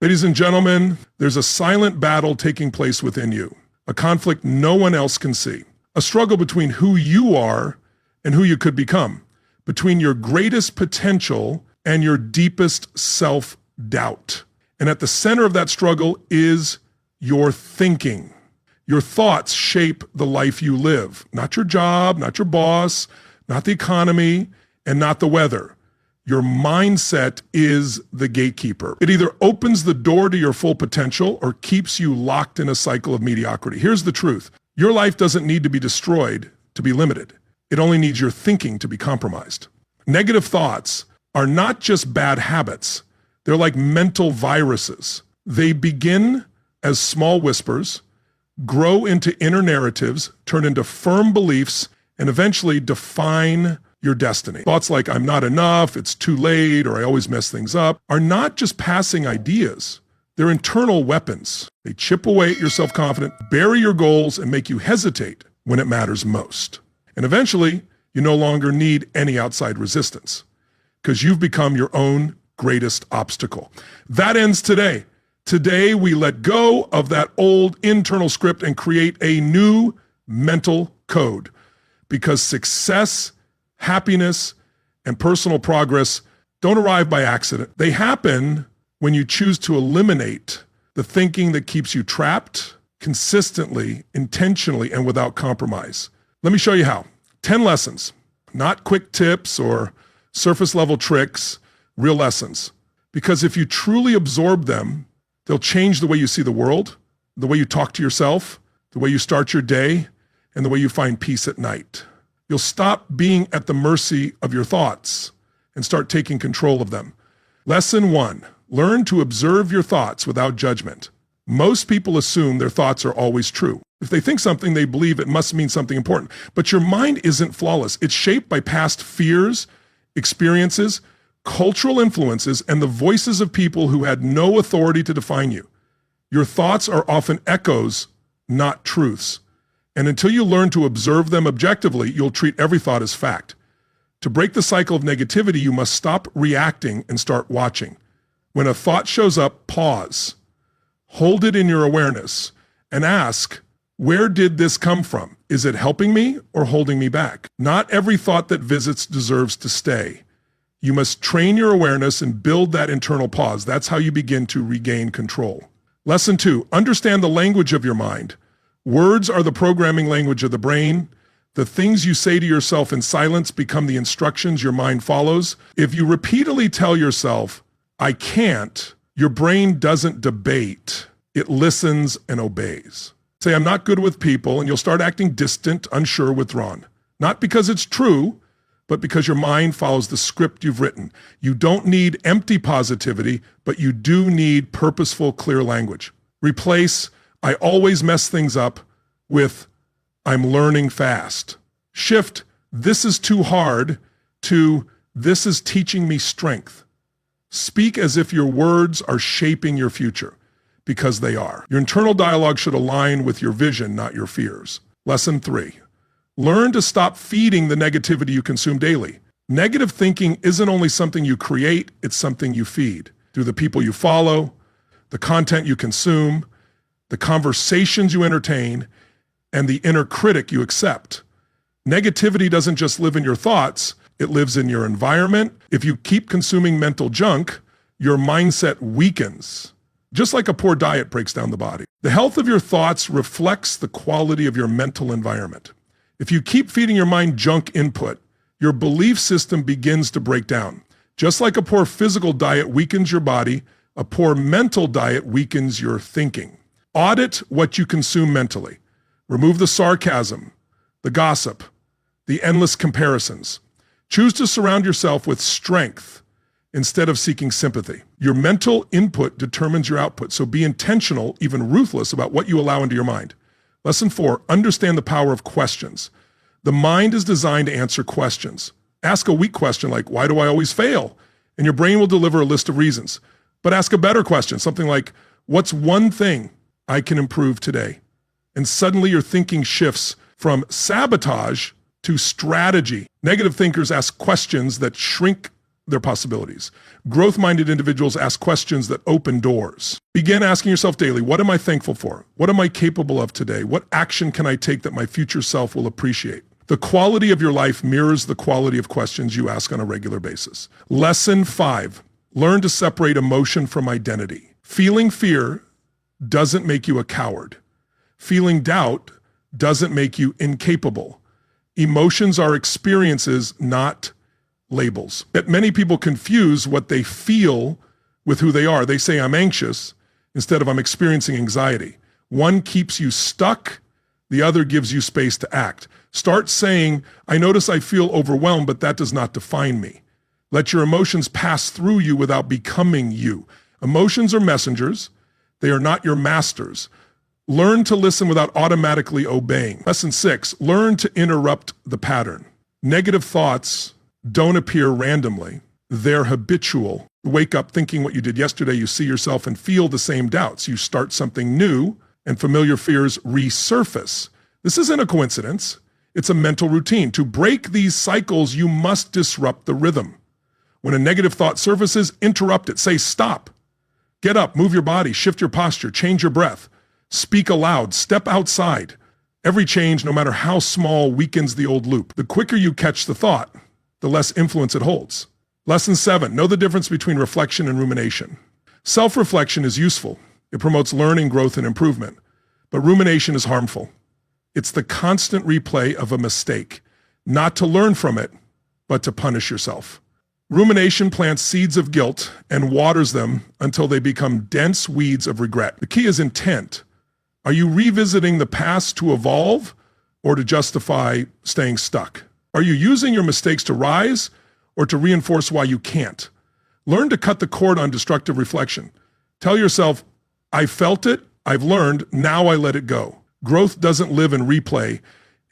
Ladies and gentlemen, there's a silent battle taking place within you, a conflict no one else can see, a struggle between who you are and who you could become, between your greatest potential and your deepest self-doubt. And at the center of that struggle is your thinking. Your thoughts shape the life you live, not your job, not your boss, not the economy, and not the weather. Your mindset is the gatekeeper. It either opens the door to your full potential or keeps you locked in a cycle of mediocrity. Here's the truth. Your life doesn't need to be destroyed to be limited. It only needs your thinking to be compromised. Negative thoughts are not just bad habits. They're like mental viruses. They begin as small whispers, grow into inner narratives, turn into firm beliefs, and eventually define your destiny. Thoughts like, I'm not enough, it's too late, or I always mess things up, are not just passing ideas. They're internal weapons. They chip away at your self-confidence, bury your goals, and make you hesitate when it matters most. And eventually, you no longer need any outside resistance because you've become your own greatest obstacle. That ends today. Today, we let go of that old internal script and create a new mental code, because success, happiness, and personal progress don't arrive by accident. They happen when you choose to eliminate the thinking that keeps you trapped consistently, intentionally, and without compromise. Let me show you how. 10 lessons, not quick tips or surface level tricks, real lessons. Because if you truly absorb them, they'll change the way you see the world, the way you talk to yourself, the way you start your day, and the way you find peace at night. You'll stop being at the mercy of your thoughts and start taking control of them. Lesson 1, learn to observe your thoughts without judgment. Most people assume their thoughts are always true. If they think something, they believe it must mean something important. But your mind isn't flawless. It's shaped by past fears, experiences, cultural influences, and the voices of people who had no authority to define you. Your thoughts are often echoes, not truths. And until you learn to observe them objectively, you'll treat every thought as fact. To break the cycle of negativity, you must stop reacting and start watching. When a thought shows up, pause. Hold it in your awareness and ask, where did this come from? Is it helping me or holding me back? Not every thought that visits deserves to stay. You must train your awareness and build that internal pause. That's how you begin to regain control. Lesson 2, understand the language of your mind. Words are the programming language of the brain. The things you say to yourself in silence become the instructions your mind follows. If you repeatedly tell yourself, I can't, your brain doesn't debate. It listens and obeys. Say, I'm not good with people, and you'll start acting distant, unsure, withdrawn. Not because it's true, but because your mind follows the script you've written. You don't need empty positivity, but you do need purposeful, clear language. Replace, I always mess things up, with, I'm learning fast. Shift, this is too hard, to, this is teaching me strength. Speak as if your words are shaping your future, because they are. Your internal dialogue should align with your vision, not your fears. Lesson 3. Learn to stop feeding the negativity you consume daily. Negative thinking isn't only something you create, it's something you feed through the people you follow, the content you consume, the conversations you entertain, and the inner critic you accept. Negativity doesn't just live in your thoughts, it lives in your environment. If you keep consuming mental junk, your mindset weakens. Just like a poor diet breaks down the body. The health of your thoughts reflects the quality of your mental environment. If you keep feeding your mind junk input, your belief system begins to break down. Just like a poor physical diet weakens your body, a poor mental diet weakens your thinking. Audit what you consume mentally. Remove the sarcasm, the gossip, the endless comparisons. Choose to surround yourself with strength instead of seeking sympathy. Your mental input determines your output, so be intentional, even ruthless, about what you allow into your mind. Lesson 4, understand the power of questions. The mind is designed to answer questions. Ask a weak question like, why do I always fail? And your brain will deliver a list of reasons. But ask a better question, something like, what's one thing I can improve today? And suddenly your thinking shifts from sabotage to strategy. Negative thinkers ask questions that shrink their possibilities. Growth-minded individuals ask questions that open doors. Begin asking yourself daily, what am I thankful for? What am I capable of today? What action can I take that my future self will appreciate? The quality of your life mirrors the quality of questions you ask on a regular basis. Lesson 5, learn to separate emotion from identity. Feeling fear doesn't make you a coward. Feeling doubt doesn't make you incapable. Emotions are experiences, not labels. That many people confuse what they feel with who they are. They say, I'm anxious, instead of I'm experiencing anxiety. One keeps you stuck, the other gives you space to act. Start saying, I notice I feel overwhelmed, but that does not define me. Let your emotions pass through you without becoming you. Emotions are messengers. They are not your masters. Learn to listen without automatically obeying. Lesson 6, learn to interrupt the pattern. Negative thoughts don't appear randomly. They're habitual. Wake up thinking what you did yesterday, you see yourself and feel the same doubts. You start something new and familiar fears resurface. This isn't a coincidence. It's a mental routine. To break these cycles, you must disrupt the rhythm. When a negative thought surfaces, interrupt it. Say stop. Get up, move your body, shift your posture, change your breath. Speak aloud, step outside. Every change, no matter how small, weakens the old loop. The quicker you catch the thought, the less influence it holds. Lesson 7, know the difference between reflection and rumination. Self-reflection is useful. It promotes learning, growth, and improvement. But rumination is harmful. It's the constant replay of a mistake, not to learn from it, but to punish yourself. Rumination plants seeds of guilt and waters them until they become dense weeds of regret. The key is intent. Are you revisiting the past to evolve or to justify staying stuck? Are you using your mistakes to rise or to reinforce why you can't? Learn to cut the cord on destructive reflection. Tell yourself, I felt it, I've learned, now I let it go. Growth doesn't live in replay,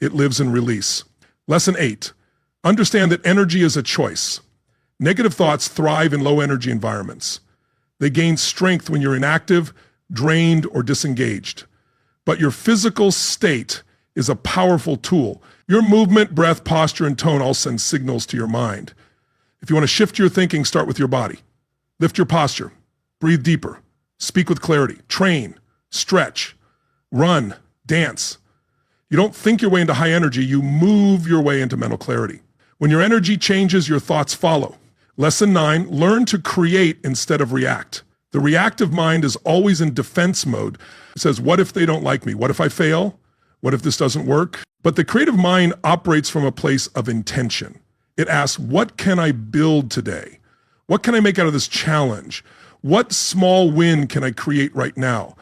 it lives in release. Lesson 8, understand that energy is a choice. Negative thoughts thrive in low energy environments. They gain strength when you're inactive, drained, or disengaged. But your physical state is a powerful tool. Your movement, breath, posture, and tone all send signals to your mind. If you want to shift your thinking, start with your body. Lift your posture, breathe deeper, speak with clarity, train, stretch, run, dance. You don't think your way into high energy, you move your way into mental clarity. When your energy changes, your thoughts follow. Lesson 9, learn to create instead of react. The reactive mind is always in defense mode. It says, what if they don't like me? What if I fail? What if this doesn't work? But the creative mind operates from a place of intention. It asks, what can I build today? What can I make out of this challenge? What small win can I create right now?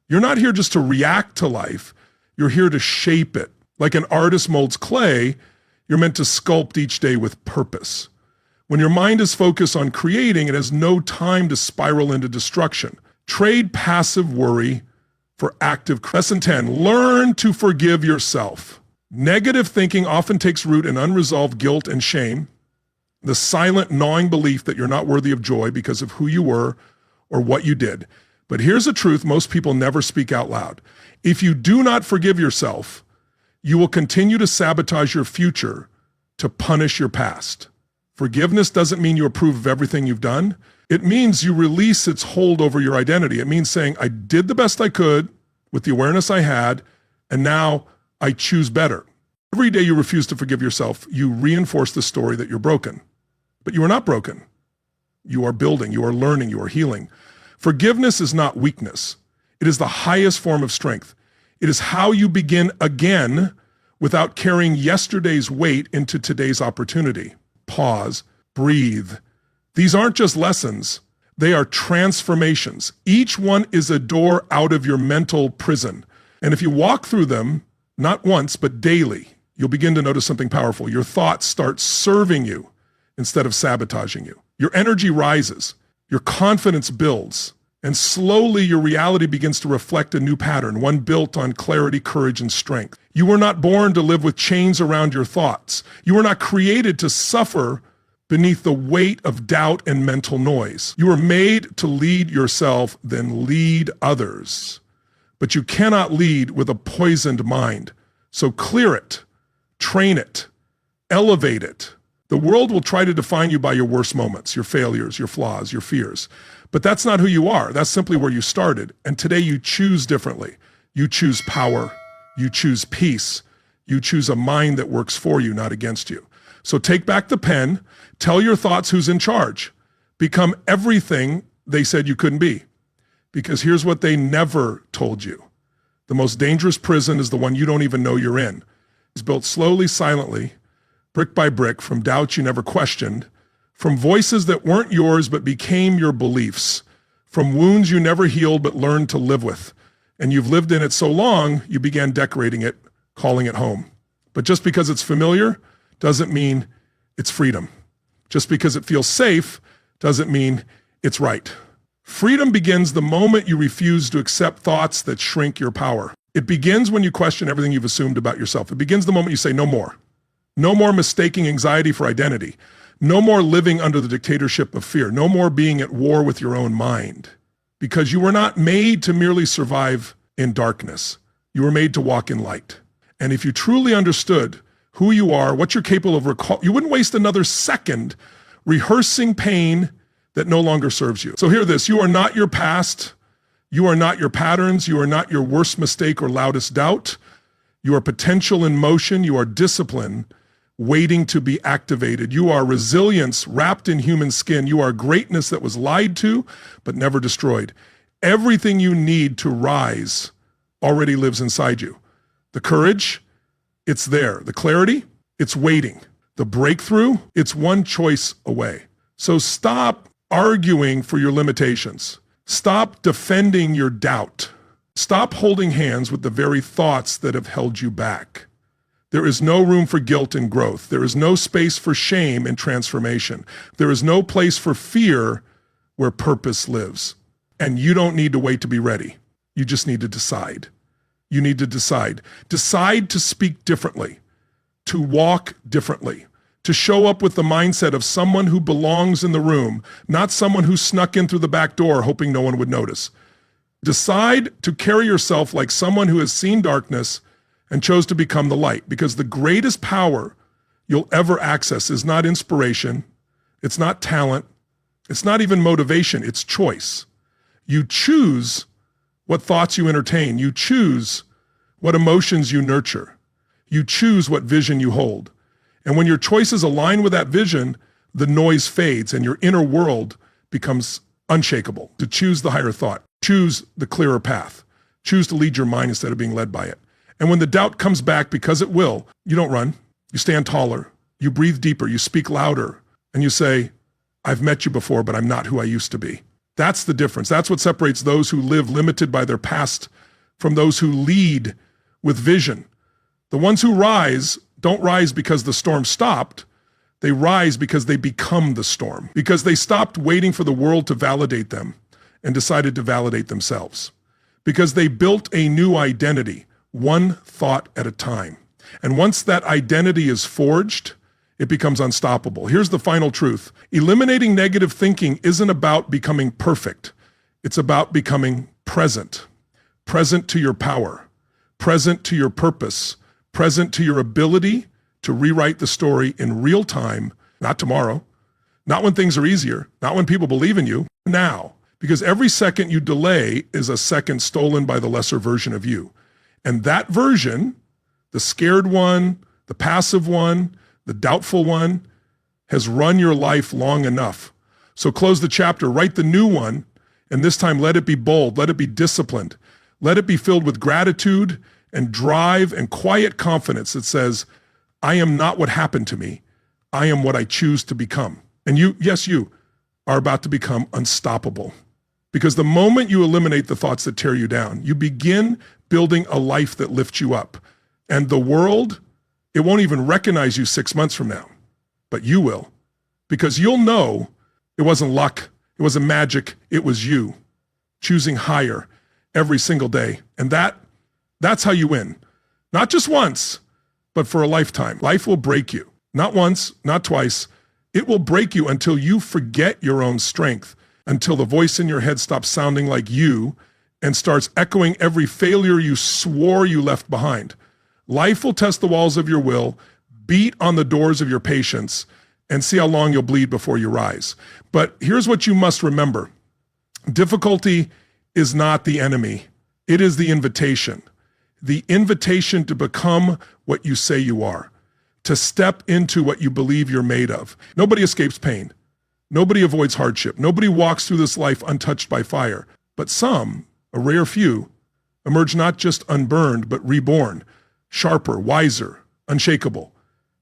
You're not here just to react to life. You're here to shape it. Like an artist molds clay, you're meant to sculpt each day with purpose. When your mind is focused on creating, it has no time to spiral into destruction. Trade passive worry for active. Lesson 10, learn to forgive yourself. Negative thinking often takes root in unresolved guilt and shame, the silent gnawing belief that you're not worthy of joy because of who you were or what you did. But here's the truth most people never speak out loud. If you do not forgive yourself, you will continue to sabotage your future to punish your past. Forgiveness doesn't mean you approve of everything you've done. It means you release its hold over your identity. It means saying, I did the best I could with the awareness I had, and now I choose better. Every day you refuse to forgive yourself, you reinforce the story that you're broken. But you are not broken. You are building, you are learning, you are healing. Forgiveness is not weakness. It is the highest form of strength. It is how you begin again without carrying yesterday's weight into today's opportunity. Pause, breathe. These aren't just lessons. They are transformations. Each one is a door out of your mental prison. And if you walk through them, not once, but daily, you'll begin to notice something powerful. Your thoughts start serving you instead of sabotaging you. Your energy rises, your confidence builds, and slowly your reality begins to reflect a new pattern, one built on clarity, courage, and strength. You were not born to live with chains around your thoughts. You were not created to suffer beneath the weight of doubt and mental noise. You were made to lead yourself, then lead others. But you cannot lead with a poisoned mind. So clear it, train it, elevate it, The world will try to define you by your worst moments, your failures, your flaws, your fears. But that's not who you are. That's simply where you started. And today you choose differently. You choose power. You choose peace. You choose a mind that works for you, not against you. So take back the pen. Tell your thoughts who's in charge. Become everything they said you couldn't be. Because here's what they never told you. The most dangerous prison is the one you don't even know you're in. It's built slowly, silently, brick by brick, from doubts you never questioned, from voices that weren't yours but became your beliefs, from wounds you never healed but learned to live with. And you've lived in it so long, you began decorating it, calling it home. But just because it's familiar doesn't mean it's freedom. Just because it feels safe doesn't mean it's right. Freedom begins the moment you refuse to accept thoughts that shrink your power. It begins when you question everything you've assumed about yourself. It begins the moment you say no more. No more mistaking anxiety for identity. No more living under the dictatorship of fear. No more being at war with your own mind. Because you were not made to merely survive in darkness. You were made to walk in light. And if you truly understood who you are, what you're capable of recall, you wouldn't waste another second rehearsing pain that no longer serves you. So hear this, you are not your past. You are not your patterns. You are not your worst mistake or loudest doubt. You are potential in motion. You are discipline waiting to be activated. You are resilience wrapped in human skin. You are greatness that was lied to, but never destroyed. Everything you need to rise already lives inside you. The courage, it's there. The clarity, it's waiting. The breakthrough, it's one choice away. So stop arguing for your limitations. Stop defending your doubt. Stop holding hands with the very thoughts that have held you back. There is no room for guilt and growth. There is no space for shame and transformation. There is no place for fear where purpose lives. And you don't need to wait to be ready. You just need to decide. You need to decide. Decide to speak differently, to walk differently, to show up with the mindset of someone who belongs in the room, not someone who snuck in through the back door hoping no one would notice. Decide to carry yourself like someone who has seen darkness and chose to become the light, because the greatest power you'll ever access is not inspiration, it's not talent, it's not even motivation, it's choice. You choose what thoughts you entertain. You choose what emotions you nurture. You choose what vision you hold. And when your choices align with that vision, the noise fades and your inner world becomes unshakable. To choose the higher thought, choose the clearer path, choose to lead your mind instead of being led by it. And when the doubt comes back, because it will, you don't run, you stand taller, you breathe deeper, you speak louder, and you say, I've met you before, but I'm not who I used to be. That's the difference. That's what separates those who live limited by their past from those who lead with vision. The ones who rise don't rise because the storm stopped. They rise because they become the storm, because they stopped waiting for the world to validate them and decided to validate themselves, because they built a new identity, one thought at a time. And once that identity is forged, it becomes unstoppable. Here's the final truth. Eliminating negative thinking isn't about becoming perfect. It's about becoming present. Present to your power, present to your purpose, present to your ability to rewrite the story in real time, not tomorrow, not when things are easier, not when people believe in you, now. Because every second you delay is a second stolen by the lesser version of you. And that version, the scared one, the passive one, the doubtful one, has run your life long enough. So close the chapter, write the new one, and this time let it be bold, let it be disciplined, let it be filled with gratitude and drive and quiet confidence that says, I am not what happened to me, I am what I choose to become. And you, yes, you are about to become unstoppable. Because the moment you eliminate the thoughts that tear you down, you begin building a life that lifts you up. And the world, it won't even recognize you 6 months from now, but you will. Because you'll know it wasn't luck, it wasn't magic, it was you choosing higher every single day. And that's how you win. Not just once, but for a lifetime. Life will break you. Not once, not twice. It will break you until you forget your own strength, until the voice in your head stops sounding like you and starts echoing every failure you swore you left behind. Life will test the walls of your will, beat on the doors of your patience, and see how long you'll bleed before you rise. But here's what you must remember. Difficulty is not the enemy. It is the invitation. The invitation to become what you say you are, to step into what you believe you're made of. Nobody escapes pain. Nobody avoids hardship. Nobody walks through this life untouched by fire. But some, a rare few, emerge not just unburned, but reborn, sharper, wiser, unshakable.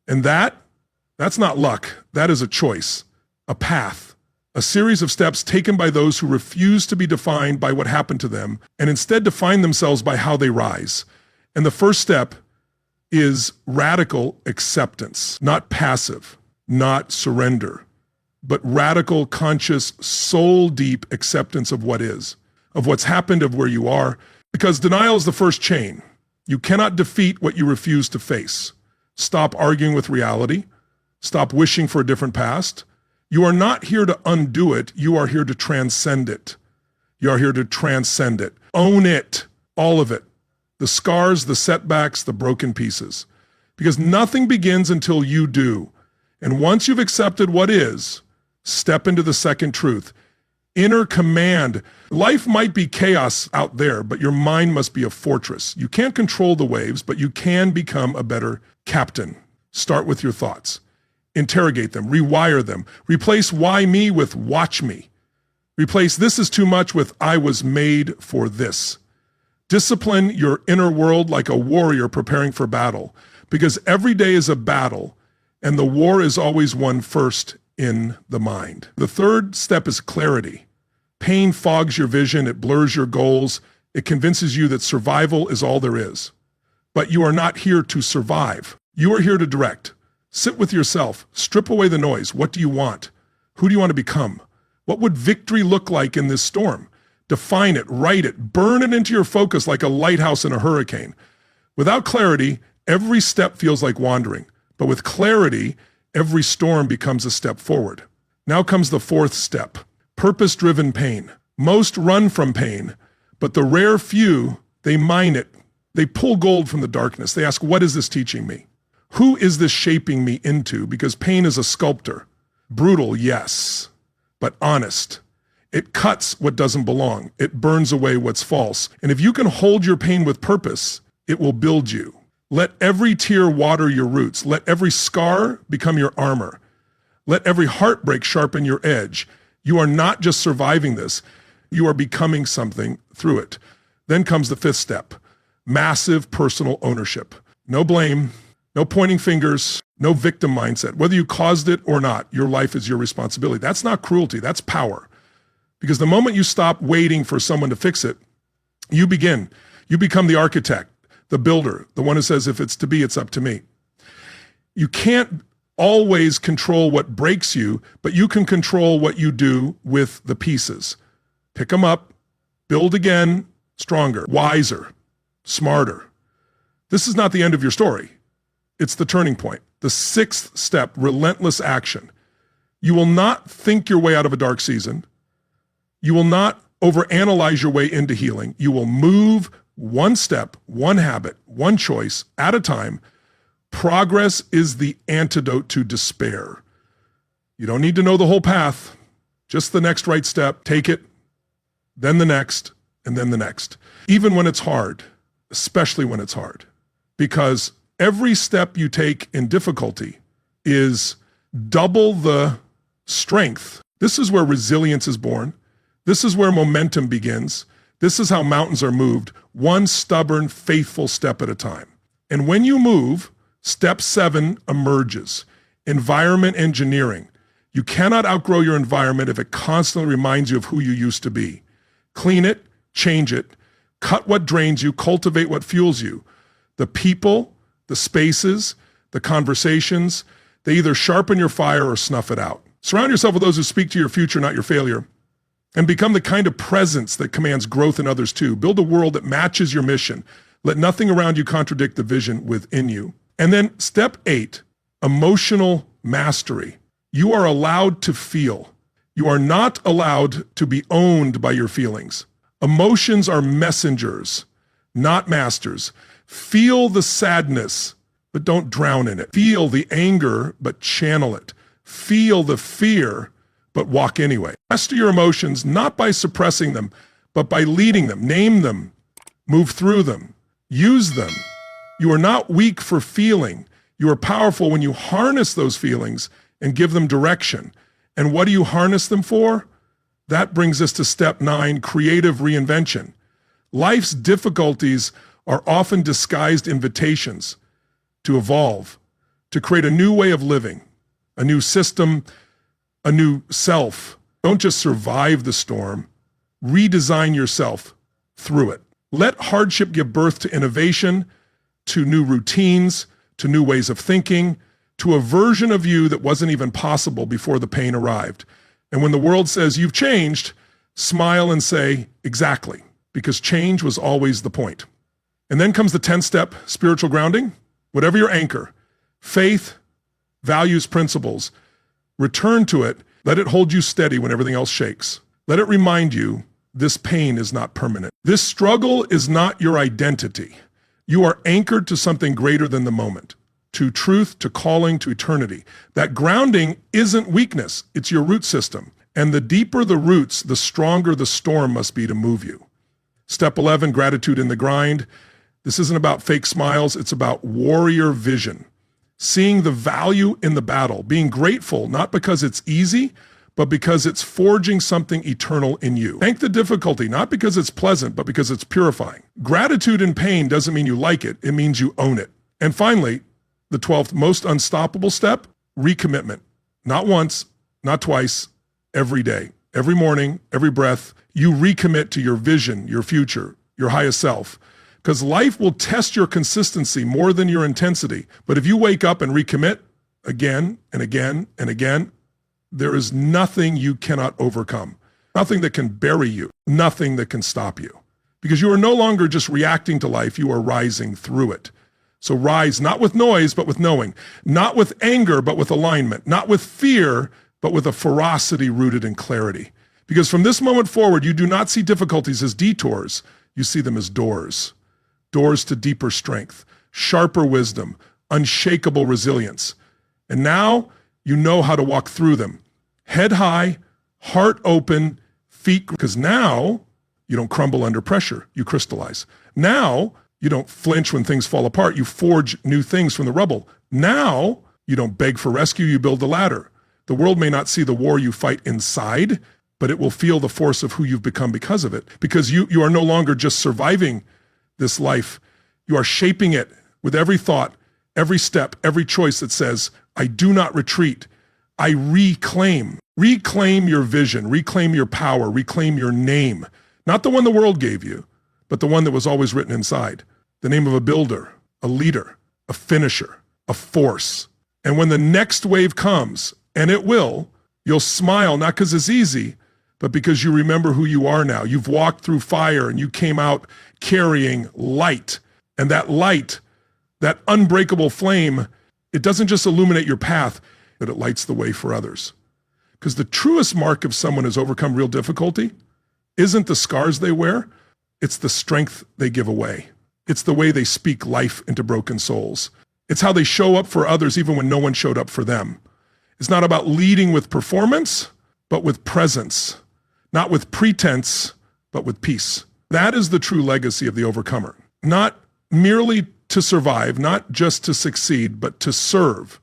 And that's not luck. That is a choice, a path, a series of steps taken by those who refuse to be defined by what happened to them and instead define themselves by how they rise. And the first step is radical acceptance, not passive, not surrender, but radical, conscious, soul-deep acceptance of what is, of what's happened, of where you are, because denial is the first chain. You cannot defeat what you refuse to face. Stop arguing with reality. Stop wishing for a different past. You are not here to undo it. You are here to transcend it. You are here to transcend it. Own it, all of it. The scars, the setbacks, the broken pieces. Because nothing begins until you do. And once you've accepted what is, step into the second truth. Inner command. Life might be chaos out there, but your mind must be a fortress. You can't control the waves, but you can become a better captain. Start with your thoughts. Interrogate them, rewire them. Replace why me with watch me. Replace this is too much with I was made for this. Discipline your inner world like a warrior preparing for battle, because every day is a battle, and the war is always won first in the mind. The third step is clarity. Pain fogs your vision, it blurs your goals, it convinces you that survival is all there is. But you are not here to survive. You are here to direct. Sit with yourself, strip away the noise. What do you want? Who do you want to become? What would victory look like in this storm? Define it, write it, burn it into your focus like a lighthouse in a hurricane. Without clarity, every step feels like wandering. But with clarity, every storm becomes a step forward. Now comes the fourth step, purpose-driven pain. Most run from pain, but the rare few, they mine it. They pull gold from the darkness. They ask, what is this teaching me? Who is this shaping me into? Because pain is a sculptor. Brutal, yes, but honest. It cuts what doesn't belong. It burns away what's false. And if you can hold your pain with purpose, it will build you. Let every tear water your roots. Let every scar become your armor. Let every heartbreak sharpen your edge. You are not just surviving this. You are becoming something through it. Then comes the fifth step, massive personal ownership. No blame, no pointing fingers, no victim mindset. Whether you caused it or not, your life is your responsibility. That's not cruelty, that's power. Because the moment you stop waiting for someone to fix it, you begin. You become the architect, the builder, the one who says, if it's to be, it's up to me. You can't always control what breaks you, but you can control what you do with the pieces. Pick them up, build again, stronger, wiser, smarter. This is not the end of your story. It's the turning point. The sixth step, relentless action. You will not think your way out of a dark season. You will not overanalyze your way into healing. You will move one step, one habit, one choice at a time. Progress is the antidote to despair. You don't need to know the whole path, just the next right step. Take it, then the next, and then the next. Even when it's hard, especially when it's hard, because every step you take in difficulty is double the strength. This is where resilience is born. This is where momentum begins. This is how mountains are moved, one stubborn, faithful step at a time. And when you move, step 7 emerges. Environment engineering. You cannot outgrow your environment if it constantly reminds you of who you used to be. Clean it, change it, cut what drains you, cultivate what fuels you. The people, the spaces, the conversations, they either sharpen your fire or snuff it out. Surround yourself with those who speak to your future, not your failure. And become the kind of presence that commands growth in others too. Build a world that matches your mission. Let nothing around you contradict the vision within you. And then step 8, emotional mastery. You are allowed to feel. You are not allowed to be owned by your feelings. Emotions are messengers, not masters. Feel the sadness, but don't drown in it. Feel the anger, but channel it. Feel the fear, but walk anyway. Master your emotions, not by suppressing them, but by leading them. Name them, move through them, use them. You are not weak for feeling. You are powerful when you harness those feelings and give them direction. And what do you harness them for? That brings us to step 9, creative reinvention. Life's difficulties are often disguised invitations to evolve, to create a new way of living, a new system, a new self. Don't just survive the storm, redesign yourself through it. Let hardship give birth to innovation, to new routines, to new ways of thinking, to a version of you that wasn't even possible before the pain arrived. And when the world says you've changed, smile and say, exactly, because change was always the point. And then comes the 10th step, spiritual grounding. Whatever your anchor, faith, values, principles, return to it. Let it hold you steady when everything else shakes. Let it remind you this pain is not permanent. This struggle is not your identity. You are anchored to something greater than the moment, to truth, to calling, to eternity. That grounding isn't weakness, it's your root system. And the deeper the roots, the stronger the storm must be to move you. Step 11, gratitude in the grind. This isn't about fake smiles, it's about warrior vision. Seeing the value in the battle, being grateful, not because it's easy, but because it's forging something eternal in you. Thank the difficulty, not because it's pleasant, but because it's purifying. Gratitude in pain doesn't mean you like it, it means you own it. And finally, the 12th most unstoppable step, recommitment. Not once, not twice, every day. Every morning, every breath, you recommit to your vision, your future, your highest self. Because life will test your consistency more than your intensity. But if you wake up and recommit again and again and again, there is nothing you cannot overcome. Nothing that can bury you. Nothing that can stop you. Because you are no longer just reacting to life, you are rising through it. So rise not with noise, but with knowing. Not with anger, but with alignment. Not with fear, but with a ferocity rooted in clarity. Because from this moment forward, you do not see difficulties as detours. You see them as doors. Doors to deeper strength, sharper wisdom, unshakable resilience. And now you know how to walk through them. Head high, heart open, feet, because now you don't crumble under pressure, you crystallize. Now you don't flinch when things fall apart, you forge new things from the rubble. Now you don't beg for rescue, you build the ladder. The world may not see the war you fight inside, but it will feel the force of who you've become because of it. Because you are no longer just surviving this life. You are shaping it with every thought, every step, every choice that says, I do not retreat. I reclaim. Reclaim your vision, reclaim your power, reclaim your name. Not the one the world gave you, but the one that was always written inside. The name of a builder, a leader, a finisher, a force. And when the next wave comes, and it will, you'll smile, not because it's easy, but because you remember who you are now. You've walked through fire and you came out carrying light. And that light, that unbreakable flame, it doesn't just illuminate your path, but it lights the way for others. Because the truest mark of someone who's overcome real difficulty isn't the scars they wear, it's the strength they give away. It's the way they speak life into broken souls. It's how they show up for others even when no one showed up for them. It's not about leading with performance, but with presence. Not with pretense, but with peace. That is the true legacy of the overcomer. Not merely to survive, not just to succeed, but to serve,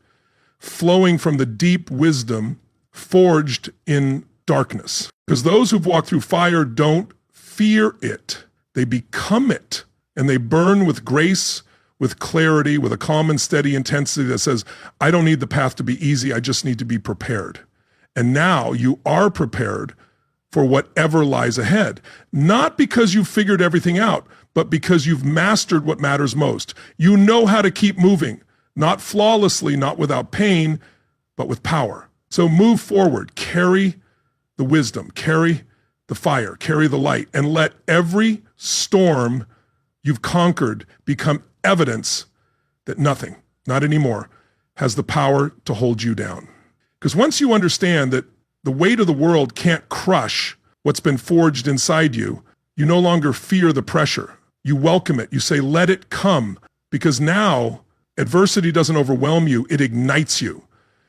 flowing from the deep wisdom forged in darkness. Because those who've walked through fire don't fear it. They become it. And they burn with grace, with clarity, with a calm and steady intensity that says, I don't need the path to be easy, I just need to be prepared. And now you are prepared for whatever lies ahead. Not because you've figured everything out, but because you've mastered what matters most. You know how to keep moving, not flawlessly, not without pain, but with power. So move forward, carry the wisdom, carry the fire, carry the light, and let every storm you've conquered become evidence that nothing, not anymore, has the power to hold you down. Because once you understand that the weight of the world can't crush what's been forged inside you, you no longer fear the pressure. You welcome it. You say, let it come. Because now adversity doesn't overwhelm you, it ignites you.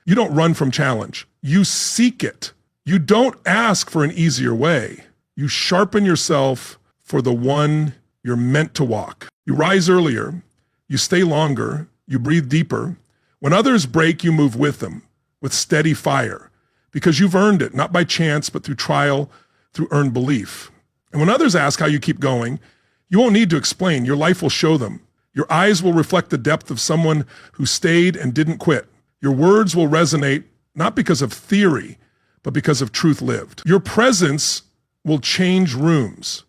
You don't run from challenge. You seek it. You don't ask for an easier way. You sharpen yourself for the one you're meant to walk. You rise earlier. You stay longer. You breathe deeper. When others break, you move with them, with steady fire, because you've earned it, not by chance, but through trial, through earned belief. And when others ask how you keep going, you won't need to explain. Your life will show them. Your eyes will reflect the depth of someone who stayed and didn't quit. Your words will resonate, not because of theory, but because of truth lived. Your presence will change rooms,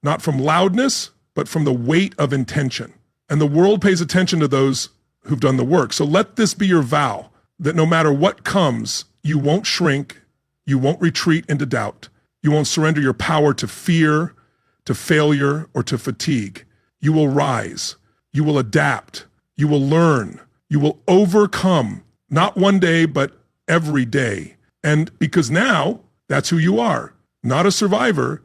not from loudness, but from the weight of intention. And the world pays attention to those who've done the work. So let this be your vow, that no matter what comes, you won't shrink, you won't retreat into doubt, you won't surrender your power to fear, to failure, or to fatigue. You will rise, you will adapt, you will learn, you will overcome, not one day, but every day. And because now, that's who you are. Not a survivor,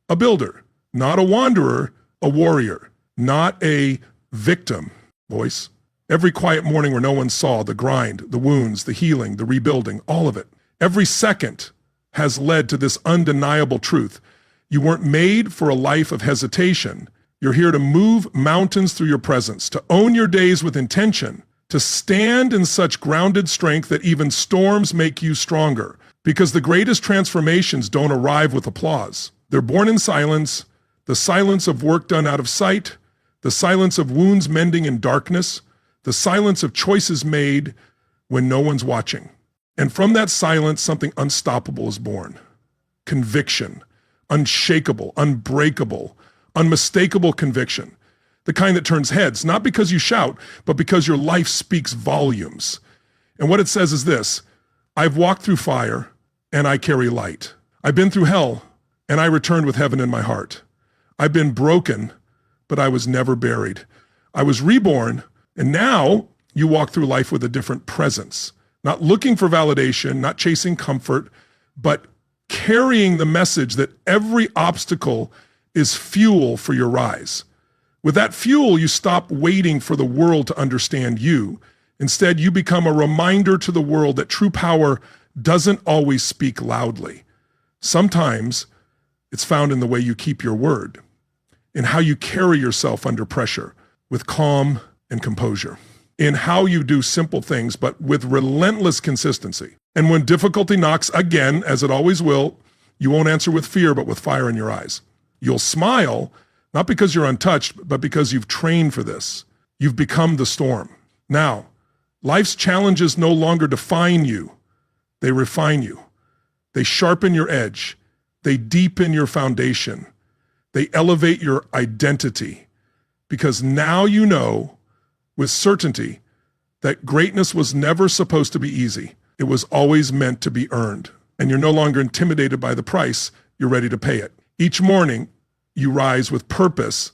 a builder. Not a wanderer, a warrior. Not a victim. Voice. Every quiet morning where no one saw, the grind, the wounds, the healing, the rebuilding, all of it. Every second has led to this undeniable truth. You weren't made for a life of hesitation. You're here to move mountains through your presence, to own your days with intention, to stand in such grounded strength that even storms make you stronger. Because the greatest transformations don't arrive with applause. They're born in silence, the silence of work done out of sight, the silence of wounds mending in darkness, the silence of choices made when no one's watching. And from that silence, something unstoppable is born. Conviction, unshakable, unbreakable, unmistakable conviction. The kind that turns heads, not because you shout, but because your life speaks volumes. And what it says is this: I've walked through fire, and I carry light. I've been through hell, and I returned with heaven in my heart. I've been broken, but I was never buried. I was reborn, and now you walk through life with a different presence. Not looking for validation, not chasing comfort, but carrying the message that every obstacle is fuel for your rise. With that fuel, you stop waiting for the world to understand you. Instead, you become a reminder to the world that true power doesn't always speak loudly. Sometimes it's found in the way you keep your word, in how you carry yourself under pressure with calm and composure, in how you do simple things, but with relentless consistency. And when difficulty knocks again, as it always will, you won't answer with fear, but with fire in your eyes. You'll smile, not because you're untouched, but because you've trained for this. You've become the storm. Now, life's challenges no longer define you. They refine you. They sharpen your edge. They deepen your foundation. They elevate your identity. Because now you know with certainty that greatness was never supposed to be easy. It was always meant to be earned. And you're no longer intimidated by the price. You're ready to pay it. Each morning, you rise with purpose,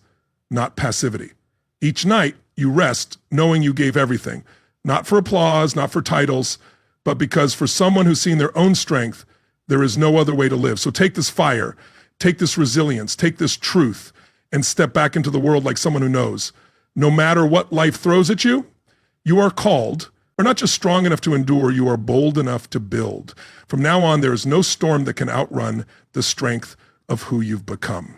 not passivity. Each night, you rest knowing you gave everything, not for applause, not for titles, but because for someone who's seen their own strength, there is no other way to live. So take this fire, take this resilience, take this truth, and step back into the world like someone who knows. No matter what life throws at you, you are called, or not just strong enough to endure, you are bold enough to build. From now on, there is no storm that can outrun the strength of who you've become.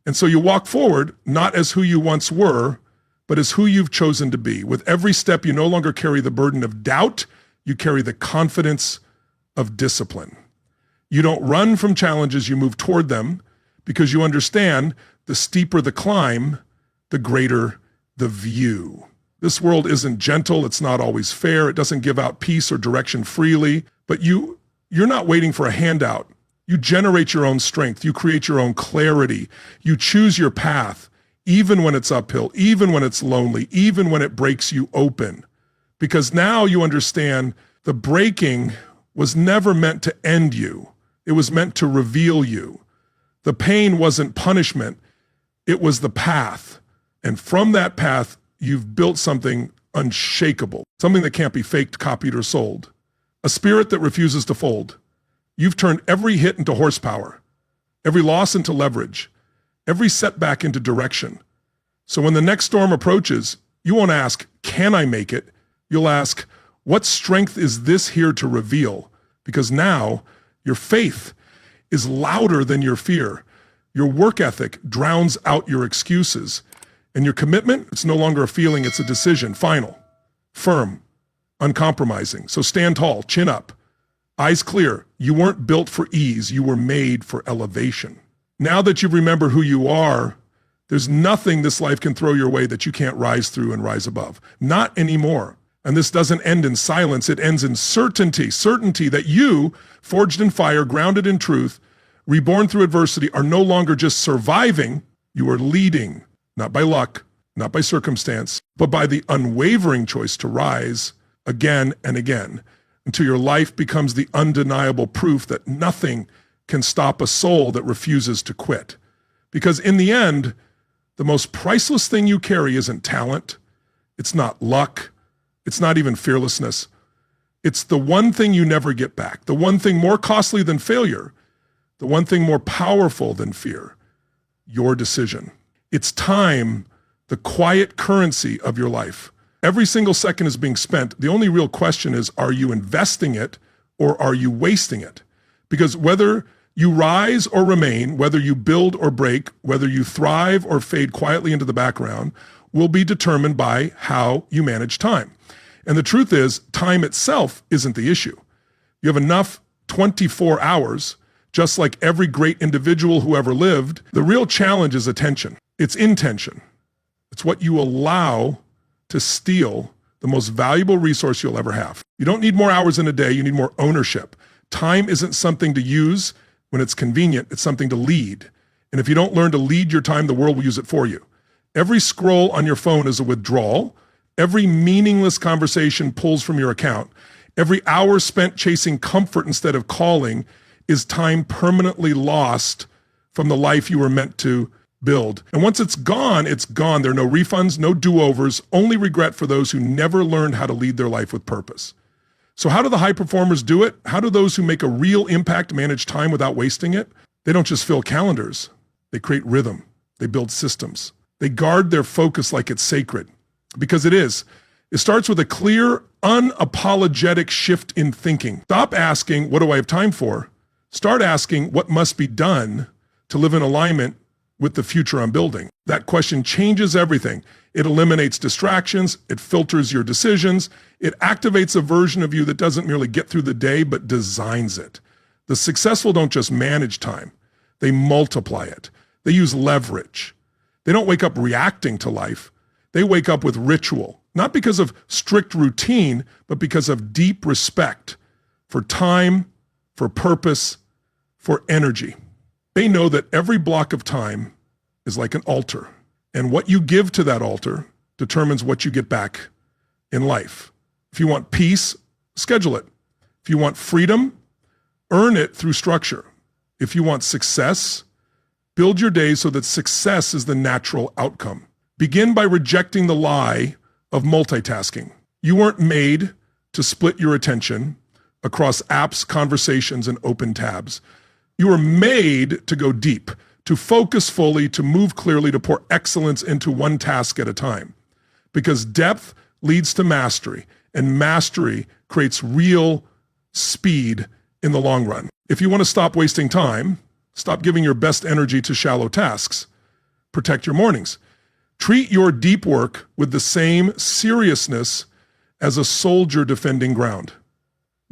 And so you walk forward, not as who you once were, but as who you've chosen to be. With every step, you no longer carry the burden of doubt, you carry the confidence of discipline. You don't run from challenges, you move toward them, because you understand the steeper the climb, the greater the view. This world isn't gentle, it's not always fair, it doesn't give out peace or direction freely, but you're not waiting for a handout. You generate your own strength. You create your own clarity. You choose your path, even when it's uphill, even when it's lonely, even when it breaks you open. Because now you understand the breaking was never meant to end you. It was meant to reveal you. The pain wasn't punishment. It was the path. And from that path, you've built something unshakable, something that can't be faked, copied, or sold. A spirit that refuses to fold. You've turned every hit into horsepower, every loss into leverage, every setback into direction. So when the next storm approaches, you won't ask, can I make it? You'll ask, What strength is this here to reveal? Because now your faith is louder than your fear. Your work ethic drowns out your excuses. And your commitment, it's no longer a feeling, it's a decision. Final, firm, uncompromising. So stand tall, chin up, eyes clear. You weren't built for ease, you were made for elevation. Now that you remember who you are, there's nothing this life can throw your way that you can't rise through and rise above. Not anymore. And this doesn't end in silence, it ends in certainty. Certainty that you, forged in fire, grounded in truth, reborn through adversity, are no longer just surviving, you are leading, not by luck, not by circumstance, but by the unwavering choice to rise again and again until your life becomes the undeniable proof that nothing can stop a soul that refuses to quit. Because in the end, the most priceless thing you carry isn't talent, it's not luck, it's not even fearlessness. It's the one thing you never get back, the one thing more costly than failure, the one thing more powerful than fear, your decision. It's time, the quiet currency of your life. Every single second is being spent. The only real question is, are you investing it or are you wasting it? Because whether you rise or remain, whether you build or break, whether you thrive or fade quietly into the background, will be determined by how you manage time. And the truth is, time itself isn't the issue. You have enough 24 hours, just like every great individual who ever lived. The real challenge is attention. It's intention. It's what you allow to steal the most valuable resource you'll ever have. You don't need more hours in a day, you need more ownership. Time isn't something to use when it's convenient, it's something to lead. And if you don't learn to lead your time, the world will use it for you. Every scroll on your phone is a withdrawal. Every meaningless conversation pulls from your account. Every hour spent chasing comfort instead of calling is time permanently lost from the life you were meant to build. And once it's gone, it's gone. There are no refunds, no do-overs, only regret for those who never learned how to lead their life with purpose. So how do the high performers do it? How do those who make a real impact manage time without wasting it? They don't just fill calendars. They create rhythm. They build systems. They guard their focus like it's sacred, because it is. It starts with a clear, unapologetic shift in thinking. Stop asking, what do I have time for? Start asking, what must be done to live in alignment with the future I'm building? That question changes everything. It eliminates distractions, it filters your decisions, it activates a version of you that doesn't merely get through the day, but designs it. The successful don't just manage time, they multiply it. They use leverage. They don't wake up reacting to life. They wake up with ritual, not because of strict routine, but because of deep respect for time, for purpose, for energy. They know that every block of time is like an altar, and what you give to that altar determines what you get back in life. If you want peace, schedule it. If you want freedom, earn it through structure. If you want success, build your days so that success is the natural outcome. Begin by rejecting the lie of multitasking. You weren't made to split your attention across apps, conversations, and open tabs. You were made to go deep, to focus fully, to move clearly, to pour excellence into one task at a time. Because depth leads to mastery, and mastery creates real speed in the long run. If you want to stop wasting time, stop giving your best energy to shallow tasks. Protect your mornings. Treat your deep work with the same seriousness as a soldier defending ground.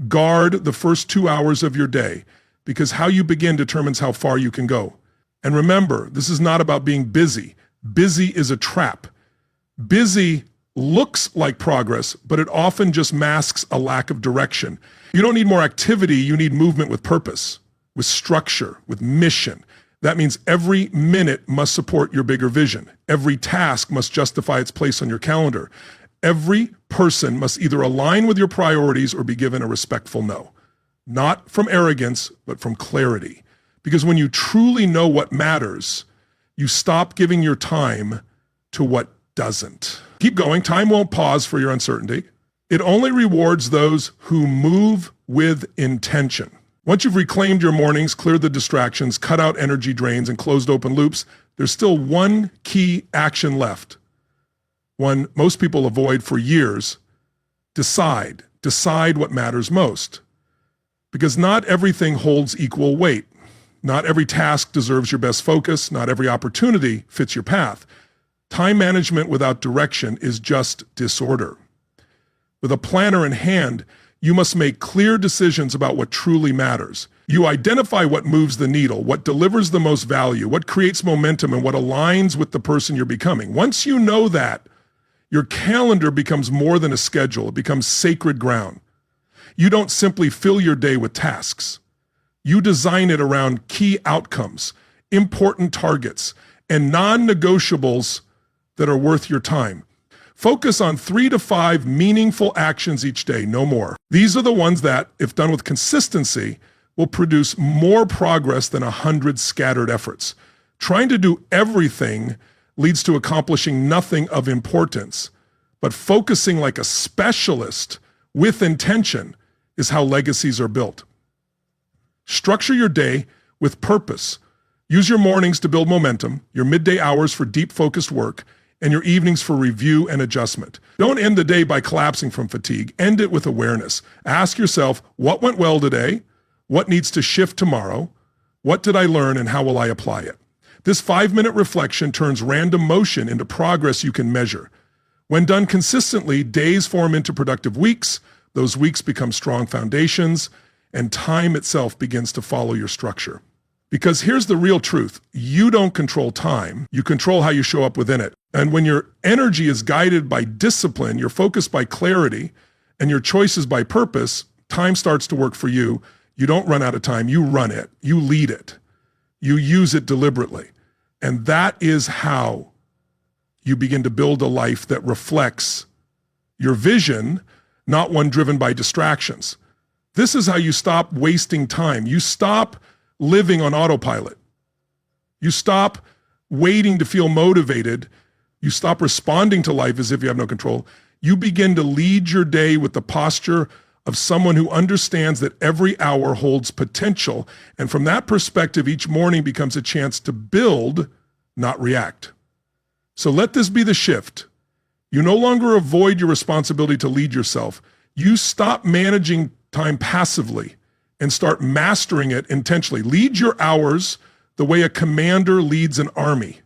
Guard the first 2 hours of your day, because how you begin determines how far you can go. And remember, this is not about being busy. Busy is a trap. Busy looks like progress, but it often just masks a lack of direction. You don't need more activity, you need movement with purpose, with structure, with mission. That means every minute must support your bigger vision. Every task must justify its place on your calendar. Every person must either align with your priorities or be given a respectful no. Not from arrogance, but from clarity. Because when you truly know what matters, you stop giving your time to what doesn't. Keep going. Time won't pause for your uncertainty. It only rewards those who move with intention. Once you've reclaimed your mornings, cleared the distractions, cut out energy drains, and closed open loops, there's still one key action left. One most people avoid for years. Decide Decide what matters most. Because not everything holds equal weight. Not every task deserves your best focus. Not every opportunity fits your path. Time management without direction is just disorder. With a planner in hand, you must make clear decisions about what truly matters. You identify what moves the needle, what delivers the most value, what creates momentum, and what aligns with the person you're becoming. Once you know that, your calendar becomes more than a schedule. It becomes sacred ground. You don't simply fill your day with tasks. You design it around key outcomes, important targets, and non-negotiables that are worth your time. Focus on 3 to 5 meaningful actions each day, no more. These are the ones that, if done with consistency, will produce more progress than 100 scattered efforts. Trying to do everything leads to accomplishing nothing of importance, but focusing like a specialist with intention is how legacies are built. Structure your day with purpose. Use your mornings to build momentum, your midday hours for deep focused work, and your evenings for review and adjustment. Don't end the day by collapsing from fatigue. End it with awareness. Ask yourself, what went well today? What needs to shift tomorrow? What did I learn and how will I apply it? This 5-minute reflection turns random motion into progress you can measure. When done consistently, days form into productive weeks. Those weeks become strong foundations, and time itself begins to follow your structure. Because here's the real truth. You don't control time. You control how you show up within it. And when your energy is guided by discipline, you're focused by clarity, and your choices by purpose, time starts to work for you. You don't run out of time. You run it. You lead it. You use it deliberately. And that is how you begin to build a life that reflects your vision, not one driven by distractions. This is how you stop wasting time. You stop living on autopilot. You stop waiting to feel motivated. You stop responding to life as if you have no control. You begin to lead your day with the posture of someone who understands that every hour holds potential. And from that perspective, each morning becomes a chance to build, not react. So let this be the shift. You no longer avoid your responsibility to lead yourself. You stop managing time passively and start mastering it intentionally. Lead your hours the way a commander leads an army,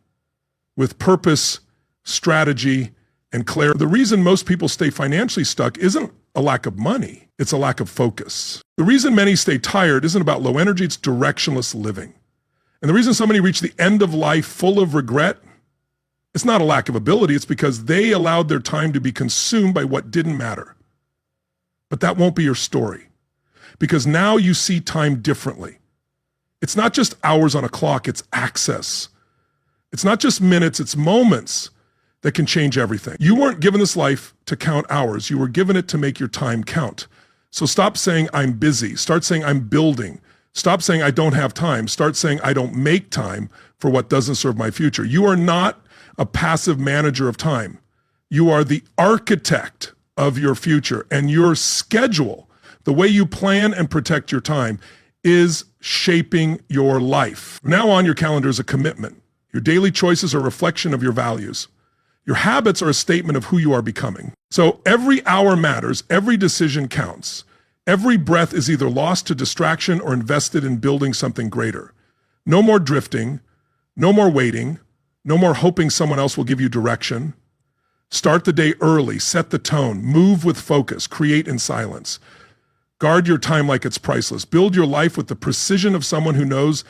with purpose, strategy, and clarity. The reason most people stay financially stuck isn't a lack of money, it's a lack of focus. The reason many stay tired isn't about low energy, it's directionless living. And the reason so many reach the end of life full of regret, it's not a lack of ability, it's because they allowed their time to be consumed by what didn't matter. But that won't be your story. Because now you see time differently. It's not just hours on a clock, it's access. It's not just minutes, it's moments that can change everything. You weren't given this life to count hours. You were given it to make your time count. So stop saying, I'm busy. Start saying, I'm building. Stop saying, I don't have time. Start saying, I don't make time for what doesn't serve my future. You are not a passive manager of time. You are the architect of your future, and your schedule, the way you plan and protect your time, is shaping your life. From now on, your calendar is a commitment. Your daily choices are a reflection of your values. Your habits are a statement of who you are becoming. So every hour matters, every decision counts. Every breath is either lost to distraction or invested in building something greater. No more drifting, no more waiting, no more hoping someone else will give you direction. Start the day early, set the tone, move with focus, create in silence. Guard your time like it's priceless. Build your life with the precision of someone who knows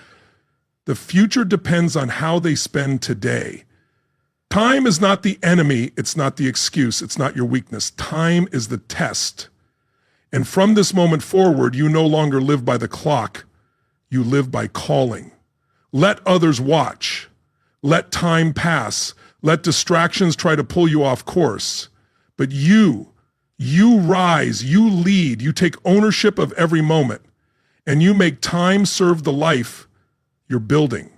the future depends on how they spend today. Time is not the enemy, it's not the excuse, it's not your weakness. Time is the test. And from this moment forward, you no longer live by the clock, you live by calling. Let others watch. Let time pass. Let distractions try to pull you off course. But you rise, you lead, you take ownership of every moment, and you make time serve the life you're building.